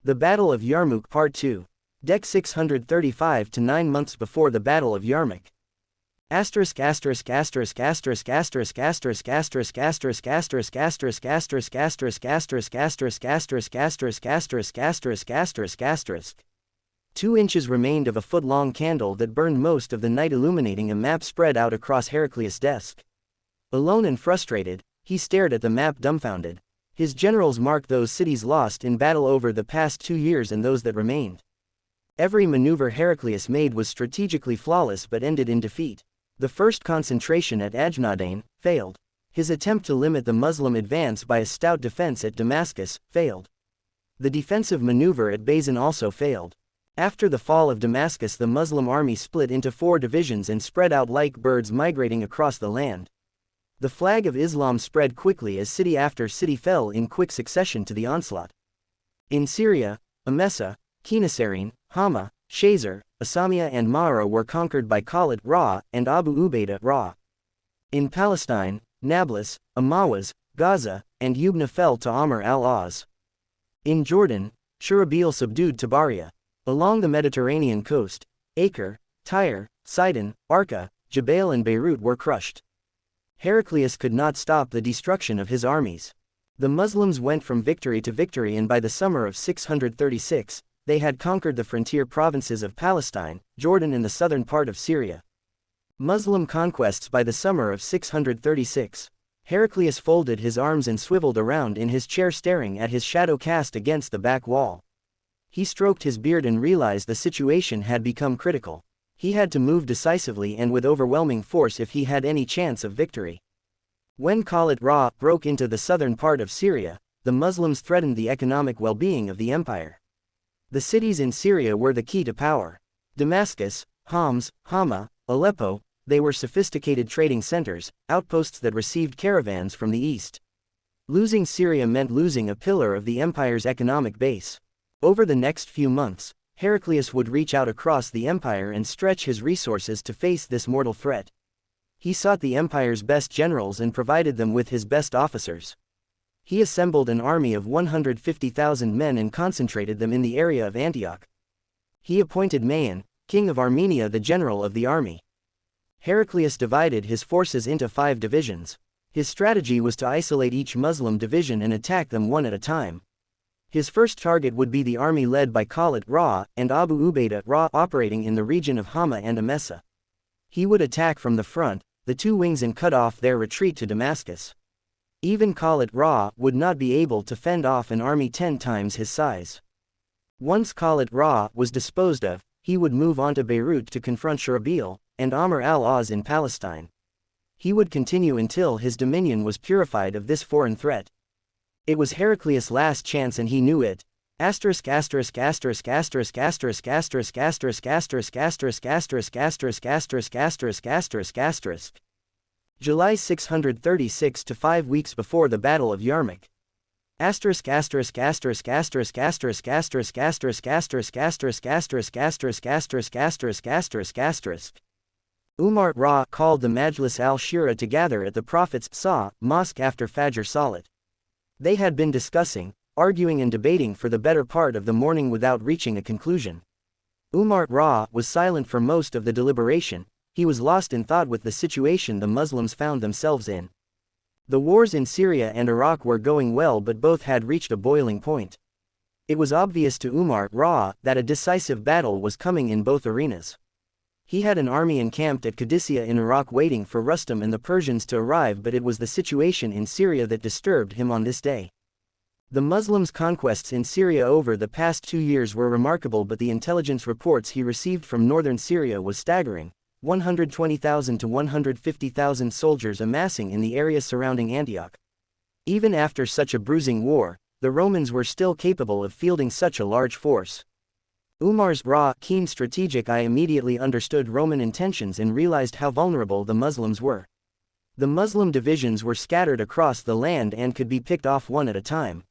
The Battle of Yarmuk Part 2. Dec 635 to 9 months before the Battle of Yarmuk. Asterisk asterisk asterisk asterisk asterisk asterisk asterisk asterisk asterisk asterisk asterisk asterisk asterisk asterisk asterisk asterisk asterisk asterisk asterisk asterisk. 2 inches remained of a foot-long candle that burned most of the night, illuminating a map spread out across Heraclius' desk. Alone and frustrated, he stared at the map dumbfounded. His generals marked those cities lost in battle over the past 2 years and those that remained. Every maneuver Heraclius made was strategically flawless but ended in defeat. The first concentration at Ajnadain failed. His attempt to limit the Muslim advance by a stout defense at Damascus failed. The defensive maneuver at Bazan also failed. After the fall of Damascus, the Muslim army split into 4 divisions and spread out like birds migrating across the land. The flag of Islam spread quickly as city after city fell in quick succession to the onslaught. In Syria, Emesa, Kenasarin, Hama, Shazer, Asamiya and Ma'ara were conquered by Khalid Ra and Abu Ubaidah Ra. In Palestine, Nablus, Amawaz, Gaza, and Yubna fell to Amr al-Az. In Jordan, Shurabil subdued Tabaria. Along the Mediterranean coast, Acre, Tyre, Sidon, Arka, Jabail and Beirut were crushed. Heraclius could not stop the destruction of his armies. The Muslims went from victory to victory, and by the summer of 636, they had conquered the frontier provinces of Palestine, Jordan and the southern part of Syria. Muslim conquests. By the summer of 636, Heraclius folded his arms and swiveled around in his chair, staring at his shadow cast against the back wall. He stroked his beard and realized the situation had become critical. He had to move decisively and with overwhelming force if he had any chance of victory. When Khalid Ra broke into the southern part of Syria, the Muslims threatened the economic well-being of the empire. The cities in Syria were the key to power. Damascus, Homs, Hama, Aleppo, they were sophisticated trading centers, outposts that received caravans from the east. Losing Syria meant losing a pillar of the empire's economic base. Over the next few months, Heraclius would reach out across the empire and stretch his resources to face this mortal threat. He sought the empire's best generals and provided them with his best officers. He assembled an army of 150,000 men and concentrated them in the area of Antioch. He appointed Mayan, king of Armenia, the general of the army. Heraclius divided his forces into 5 divisions. His strategy was to isolate each Muslim division and attack them one at a time. His first target would be the army led by Khalid Ra and Abu Ubaidah Ra, operating in the region of Hama and Emesa. He would attack from the front, the 2 wings, and cut off their retreat to Damascus. Even Khalid Ra would not be able to fend off an army 10 times his size. Once Khalid Ra was disposed of, he would move on to Beirut to confront Shurabil and Amr al-Az in Palestine. He would continue until his dominion was purified of this foreign threat. It was Heraclius' last chance and he knew it. Asterisk asterisk asterisk asterisk asterisk asterisk asterisk asterisk asterisk asterisk asterisk asterisk asterisk asterisk asterisk. July 636 to 5 weeks before the Battle of Yarmuk. Asterisk asterisk asterisk asterisk asterisk asterisk asterisk asterisk asterisk asterisk asterisk asterisk asterisk asterisk asterisk. Umar Ra called the Majlis al-Shura to gather at the Prophet's mosque after Fajr Salat. They had been discussing, arguing and debating for the better part of the morning without reaching a conclusion. Umar Ra was silent for most of the deliberation. He was lost in thought with the situation the Muslims found themselves in. The wars in Syria and Iraq were going well, but both had reached a boiling point. It was obvious to Umar Ra that a decisive battle was coming in both arenas. He had an army encamped at Qadisiyah in Iraq waiting for Rustam and the Persians to arrive, but it was the situation in Syria that disturbed him on this day. The Muslims' conquests in Syria over the past 2 years were remarkable, but the intelligence reports he received from northern Syria was staggering. 120,000 to 150,000 soldiers amassing in the area surrounding Antioch. Even after such a bruising war, the Romans were still capable of fielding such a large force. Umar's keen strategic eye immediately understood Roman intentions and realized how vulnerable the Muslims were. The Muslim divisions were scattered across the land and could be picked off one at a time.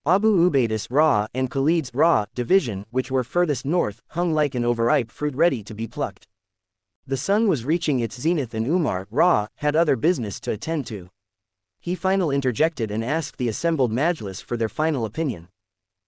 Abu Ubaidah's and Khalid's division, which were furthest north, hung like an overripe fruit ready to be plucked. The sun was reaching its zenith and Umar had other business to attend to. He interjected and asked the assembled Majlis for their final opinion.